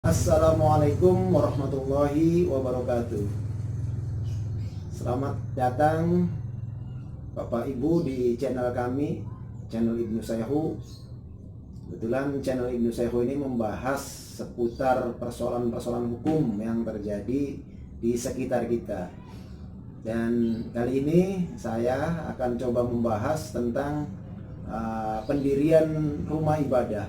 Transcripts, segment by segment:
Assalamualaikum warahmatullahi wabarakatuh. Selamat datang Bapak Ibu di channel kami, channel Ibnu Sayhu. Kebetulan channel Ibnu Sayhu ini membahas seputar persoalan-persoalan hukum yang terjadi di sekitar kita. Dan kali ini saya akan coba membahas tentang pendirian rumah ibadah.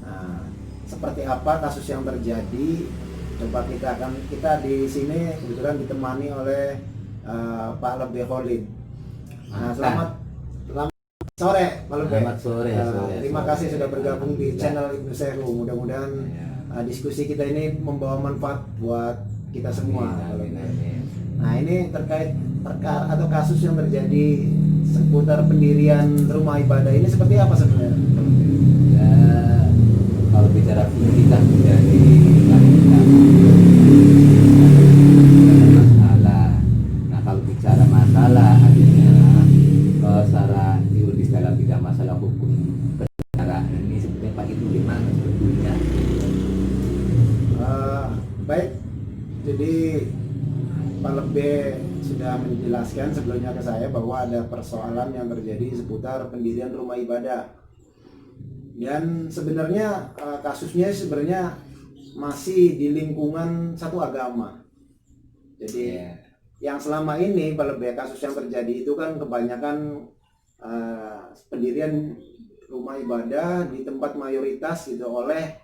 Nah, seperti apa kasus yang terjadi? Coba kita di sini kebetulan ditemani oleh Pak Lebih Khalid. Nah, selamat sore Pak Lebih. Selamat sore. Terima kasih sudah bergabung di channel Ibnu Sayhu. Mudah-mudahan diskusi kita ini membawa manfaat buat kita semua. Nah, ini terkait perkara atau kasus yang terjadi seputar pendirian rumah ibadah ini seperti apa sebenarnya? Ya, kalau bicara pendidikan menjadi masalah. Nah, kalau bicara masalah artinya secara yuridis dalam bidang masalah hukum kendaraan ini sebetulnya Pak itu gimana sebetulnya? Baik, jadi Pak Lebe sudah menjelaskan sebelumnya ke saya bahwa ada persoalan yang terjadi seputar pendirian rumah ibadah. Dan sebenarnya kasusnya sebenarnya masih di lingkungan satu agama. Jadi yang selama ini Pak Lebe kasus yang terjadi itu kan kebanyakan pendirian rumah ibadah di tempat mayoritas gitu oleh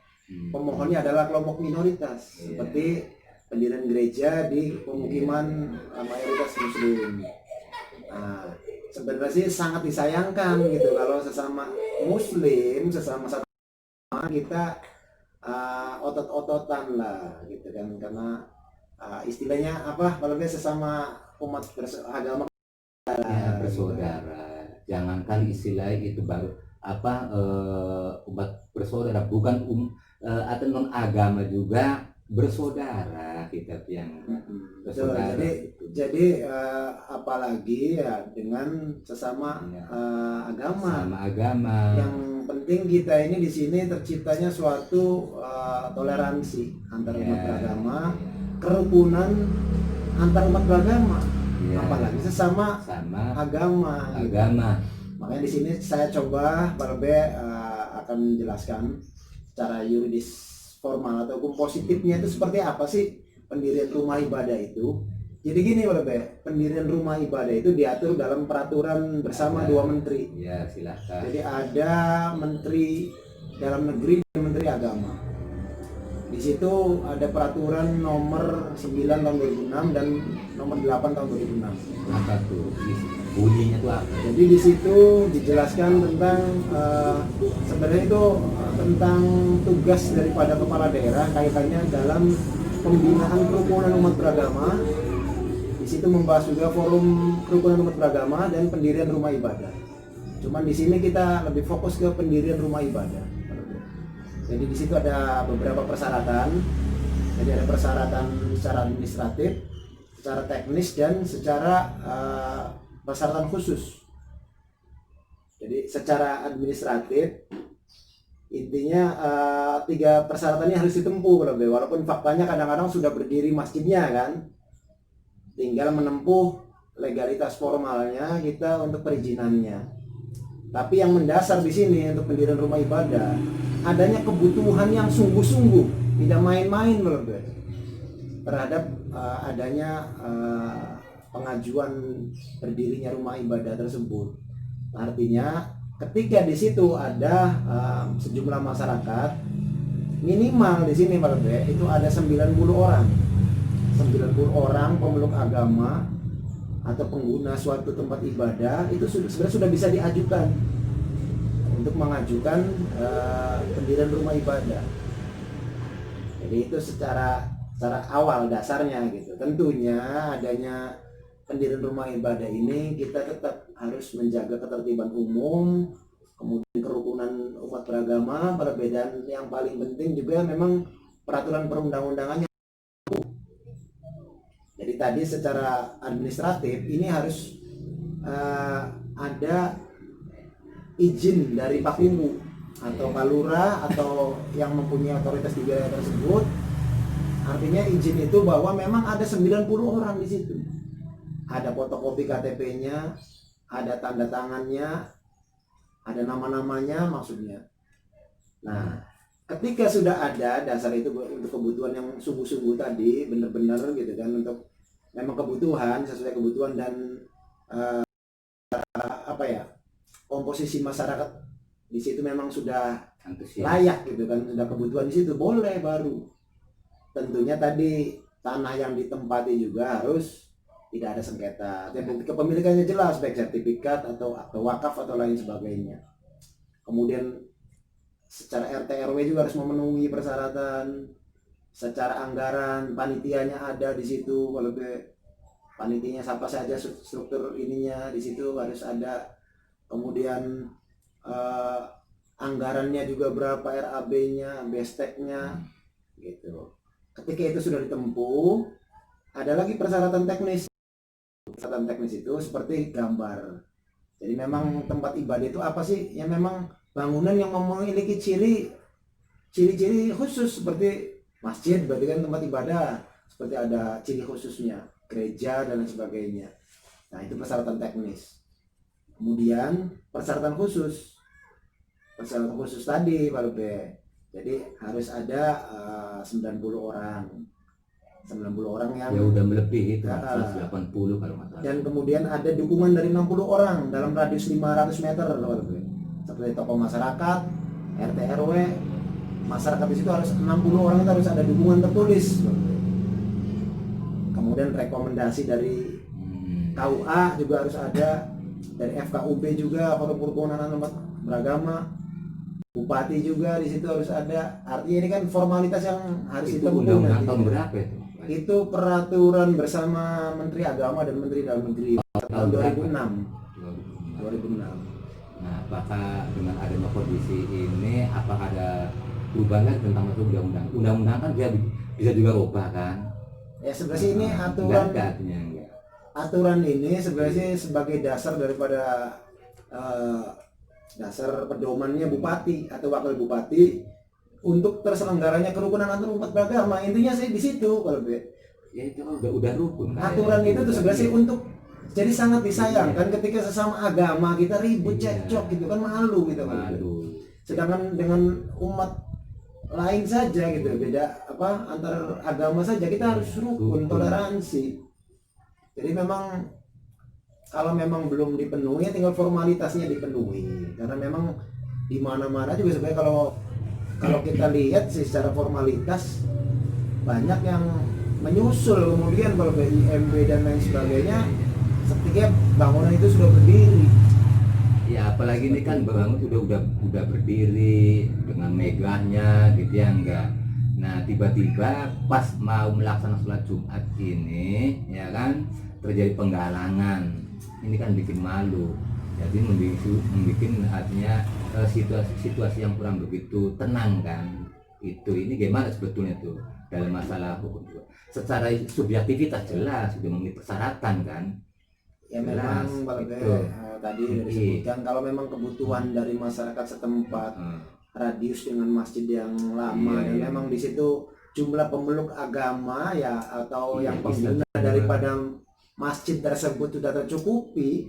pemohonnya adalah kelompok minoritas, seperti pendirian gereja di pemukiman mayoritas Muslim. Nah, sebenarnya sih sangat disayangkan gitu kalau sesama Muslim, sesama satu kita otot-ototan lah gitu kan, karena istilahnya apa kalau sesama umat beragama bersaudara. Jangankan istilah itu baru umat bersaudara, bukan atau non agama juga bersaudara kita yang bersaudara. Jadi apalagi ya dengan sesama agama. Sama agama. Yang penting kita ini di sini terciptanya suatu toleransi antar umat beragama, kerukunan antar umat beragama, apalagi sesama agama. Makanya di sini saya coba Pak Lebe akan menjelaskan secara yuridis formal atau hukum positifnya itu seperti apa sih pendirian rumah ibadah itu. Jadi gini Pak Lebe, pendirian rumah ibadah itu diatur dalam peraturan bersama dua menteri. Ya, silakan. Jadi ada Menteri Dalam Negeri dan Menteri Agama. Di situ ada peraturan nomor 9 tahun 2006 dan nomor 8 tahun 2006. Apa tuh? Bunyinya tuh apa? Jadi di situ dijelaskan tentang sebenarnya itu tentang tugas daripada kepala daerah kaitannya dalam pembinaan kerukunan umat beragama. Di situ membahas juga forum kerukunan umat beragama dan pendirian rumah ibadah. Cuman di sini kita lebih fokus ke pendirian rumah ibadah. Jadi di situ ada beberapa persyaratan. Jadi ada persyaratan secara administratif, secara teknis dan secara persyaratan khusus. Jadi secara administratif intinya 3 persyaratan ini harus ditempuh, walaupun faktanya kadang-kadang sudah berdiri masjidnya kan, tinggal menempuh legalitas formalnya kita untuk perizinannya. Tapi yang mendasar di sini untuk pendirian rumah ibadah adanya kebutuhan yang sungguh-sungguh, tidak main-main terhadap adanya pengajuan berdirinya rumah ibadah tersebut. Artinya ketika di situ ada sejumlah masyarakat, minimal di sini Pak Lebe itu ada 90 orang. 90 orang pemeluk agama atau pengguna suatu tempat ibadah itu sebenarnya sudah bisa diajukan untuk mengajukan pendirian rumah ibadah. Jadi itu secara awal dasarnya gitu. Tentunya adanya pendirian rumah ibadah ini kita tetap harus menjaga ketertiban umum, kemudian kerukunan umat beragama. Perbedaan yang paling penting juga memang peraturan perundang-undangannya. Jadi tadi secara administratif ini harus ada izin dari Pakumu. atau Iya. kalura atau yang mempunyai otoritas di wilayah tersebut. Artinya izin itu bahwa memang ada 90 orang di situ. Ada fotokopi KTP-nya, ada tanda tangannya, ada nama-namanya maksudnya. Nah, ketika sudah ada dasar itu untuk kebutuhan yang sungguh-sungguh tadi, benar-benar gitu kan, untuk memang kebutuhan sesuai kebutuhan dan apa ya, komposisi masyarakat di situ memang sudah Antusias. layak gitu kan, sudah kebutuhan di situ, boleh baru. Tentunya tadi tanah yang ditempati juga harus tidak ada sengketa, bukti kepemilikannya jelas, baik sertifikat atau akte wakaf atau lain sebagainya. Kemudian secara RT RW juga harus memenuhi persyaratan. Secara anggaran panitianya ada di situ, kalau panitianya siapa saja, struktur ininya di situ harus ada. Kemudian anggarannya juga berapa, RAB-nya, BSTEK-nya gitu. Ketika itu sudah ditempuh, ada lagi persyaratan teknis. Persyaratan teknis itu seperti gambar. Jadi memang tempat ibadah itu apa sih? Ya memang bangunan yang memiliki ciri-ciri khusus, seperti masjid berarti kan tempat ibadah, seperti ada ciri khususnya, gereja dan lain sebagainya. Nah, itu persyaratan teknis. Kemudian persyaratan khusus tadi Pak Lube. Jadi harus ada 90 orang yang Ya udah melebihi itu 180 kalau nggak salah. dan kemudian ada dukungan dari 60 orang dalam radius 500 meter Pak Lube. Seperti tokoh masyarakat, RT RW, masyarakat di situ harus 60 orang, itu harus ada dukungan tertulis. Kemudian rekomendasi dari KUA juga harus ada, dari FKUB juga, Forum Kerukunan Umat Beragama, Bupati juga di situ harus ada. Artinya ini kan formalitas yang harus Itu ditempuh. undang-undang tahun berapa itu? Itu peraturan bersama Menteri Agama dan Menteri Dalam Negeri tahun 2006. 2006. Nah, apakah dengan adanya kondisi ini, apakah ada perubahan lagi tentang itu undang-undang? Undang-undang kan bisa juga rubah kan? Ya sebenarnya ini Enggak ada artinya, enggak. aturan ini sebenarnya sebagai dasar daripada dasar pedomannya bupati atau wakil bupati untuk terselenggaranya kerukunan antar umat beragama. Intinya sih di situ kalau Ya itu kan udah rukun kan. aturan itu tuh sebenarnya untuk, jadi sangat disayangkan Iya. ketika sesama agama kita ribut, Iya. cekcok gitu kan, malu gitu kan. Malu. Sedangkan dengan umat lain saja gitu, beda apa antar agama saja kita harus rukun, toleransi. Jadi memang kalau memang belum dipenuhi, tinggal formalitasnya dipenuhi. Karena memang di mana-mana juga sebenarnya kalau kita lihat sih secara formalitas banyak yang menyusul kemudian kalau BIMB dan lain sebagainya, ketika bangunan itu sudah berdiri. Ya apalagi ini kan bangun udah berdiri dengan megahnya gitu ya, enggak. Nah tiba-tiba pas mau melaksanakan sholat Jumat ini ya kan terjadi penggalangan. Ini kan bikin malu. Jadi membuat artinya situasi yang kurang begitu tenang kan. Ini gimana sebetulnya tuh dalam masalah hukum juga. Secara subjektivitas jelas sudah memenuhi persyaratan kan. Ya memang Jelas, tadi disebutkan kalau memang kebutuhan dari masyarakat setempat, radius dengan masjid yang lama, dan memang di situ jumlah pemeluk agama ya atau yang pengguna daripada masjid tersebut sudah tercukupi,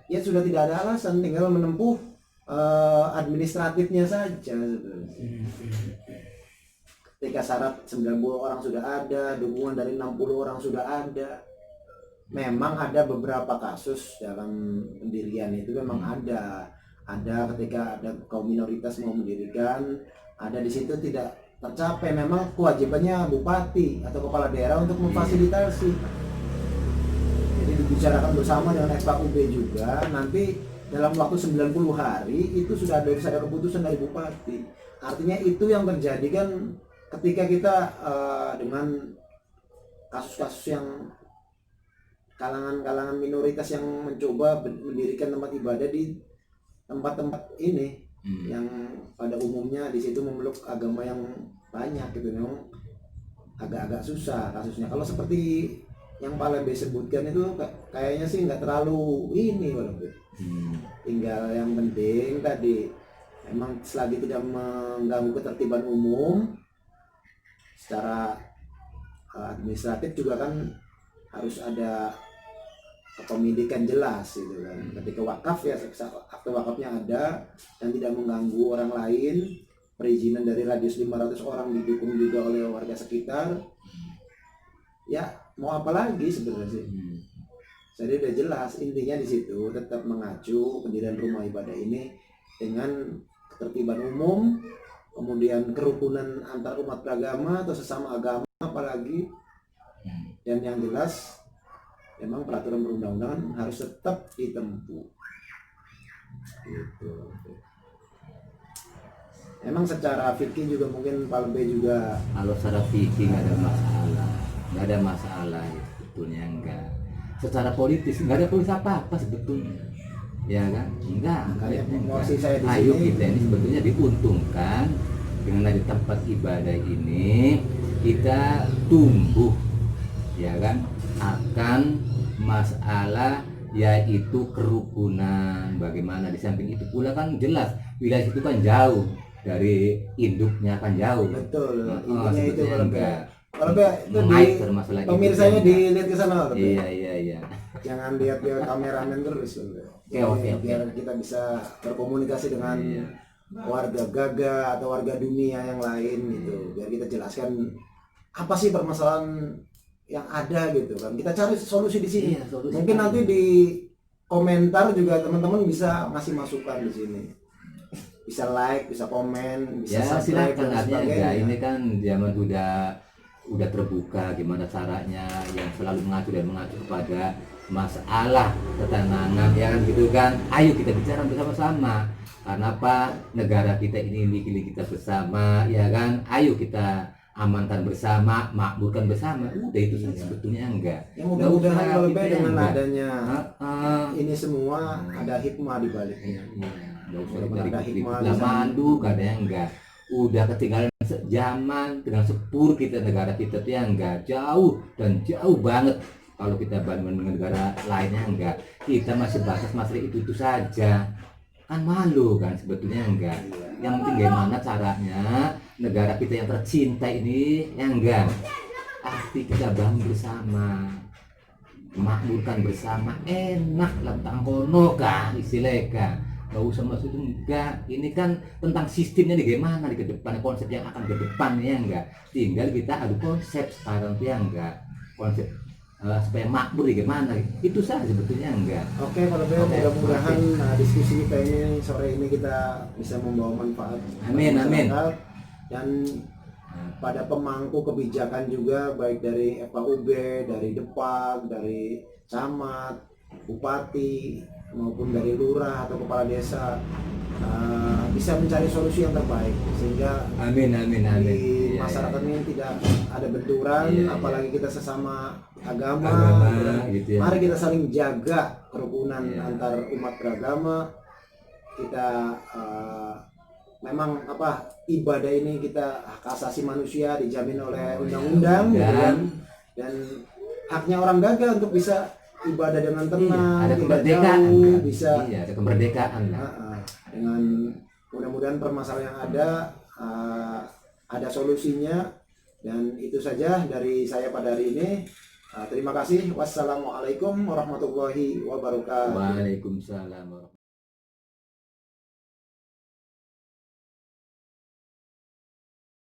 ya sudah tidak ada alasan, tinggal menempuh administratifnya saja. Ketika syarat 90 orang sudah ada, dukungan dari 60 orang sudah ada. Memang ada beberapa kasus dalam pendirian itu memang ada ketika ada kaum minoritas mau mendirikan, ada di situ tidak tercapai, memang kewajibannya bupati atau kepala daerah untuk memfasilitasi. Jadi dibicarakan bersama dengan FKUB juga, nanti dalam waktu 90 hari itu sudah ada keputusan dari bupati. Artinya itu yang terjadi kan ketika kita dengan kasus-kasus yang kalangan minoritas yang mencoba mendirikan tempat ibadah di tempat-tempat ini yang pada umumnya di situ memeluk agama yang banyak gitu, memang agak-agak susah kasusnya. Kalau seperti yang Pak Lembe sebutkan itu kayaknya sih nggak terlalu ini, walaupun tinggal yang penting tadi Memang selagi tidak mengganggu ketertiban umum, secara administratif juga kan harus ada kepemilikan jelas gitu kan. Ketika wakaf ya akte wakafnya ada dan tidak mengganggu orang lain, perizinan dari radius 500 orang didukung juga oleh warga sekitar. Ya mau apa lagi sebenarnya sih. Jadi udah jelas intinya di situ, tetap mengacu pendirian rumah ibadah ini dengan ketertiban umum, kemudian kerukunan antar umat beragama atau sesama agama apalagi, dan yang jelas memang peraturan perundang-undangan harus tetap ditempuh gitu. Emang secara fikih juga mungkin Pak Lebe juga, kalau secara fikih nggak ada masalah ya, sebetulnya enggak. Secara politis nggak ada politis apa sebetulnya, ya kan? Enggak. posisi saya di Ayo sini kita ini sebetulnya diuntungkan dengan ada tempat ibadah ini, kita tumbuh, ya kan? Akan masalah yaitu kerukunan. Bagaimana di samping itu pula kan jelas wilayah itu kan jauh dari induknya, kan jauh. betul. Oh, Intinya itu Pak Lebe. enggak Pak Lebe itu di mengait permasalahan itu, pemirsanya enggak. dilihat ke sana Pak Lebe. Iya. Jangan lihat dia kameramen terus Pak Lebe. Oke. Biar kita bisa berkomunikasi dengan Iya. warga Gaga atau warga dunia yang lain gitu. Biar kita jelaskan apa sih permasalahan yang ada gitu kan. Kita cari solusi di sini. Iya, solusi. Mungkin nanti di komentar juga teman-teman bisa ngasih masukan di sini. Bisa like, bisa komen, bisa Ya subscribe silakan, dan artinya sebagainya. enggak, ini kan zaman udah terbuka gimana caranya, yang selalu mengacu kepada masalah ketenangan, ya kan gitu kan. Ayo kita bicara bersama-sama, karena apa, negara kita ini milik kita bersama, ya kan. Ayo kita amankan bersama, makmurkan bersama, udah itu saja sebetulnya. Enggak, Yang mudah-mudahan Nggak usah kalau gitu ya, dengan enggak. adanya ini semua Hmm. ada hikmah di baliknya. Nggak usah Walaupun dari ada ribut hikmah lah di sana. mandu, kadang enggak. Udah ketinggalan zaman dengan sepur kita, negara kita tuh yang enggak jauh dan jauh banget. Kalau kita bandingkan dengan negara lainnya enggak, kita masih batas masalah itu saja. Kan malu kan sebetulnya enggak. Yang penting gimana caranya negara kita yang tercinta ini, yang enggak. Arti kita bangun bersama, makmurkan bersama, enak lah tangkono kan istilahnya kan. Gak usah masuk itu enggak. Ini kan tentang sistemnya nih gimana di ke depan, konsep yang akan ke depan ya enggak. Tinggal kita adu konsep sekarang tuh ya enggak. Konsep supaya makmur gimana. Itu saja sebetulnya enggak. Oke, kalau begitu Oke, mudah-mudahan diskusi kita ini sore ini kita bisa membawa manfaat. Amin, bagi amin. masyarakat. Dan pada pemangku kebijakan juga, baik dari FAUB, dari Depak, dari camat, bupati, maupun dari lurah atau kepala desa, bisa mencari solusi yang terbaik sehingga Amin. di Iya, masyarakat iya. ini tidak ada benturan, Iya. apalagi kita sesama agama. Gitu ya. Mari kita saling jaga kerukunan Iya. antar umat beragama. Kita memang ibadah ini kita hak asasi manusia dijamin oleh undang-undang gitu kan. Dan haknya orang Gaga untuk bisa ibadah dengan tenang, Ada tidak kemerdekaan jauh, kan? bisa Iya, ada kemerdekaan lah. dengan mudah-mudahan permasalahan yang ada solusinya. Dan itu saja dari saya pada hari ini. Terima kasih. Wassalamualaikum warahmatullahi wabarakatuh. Waalaikumsalam warahmatullahi wabarakatuh.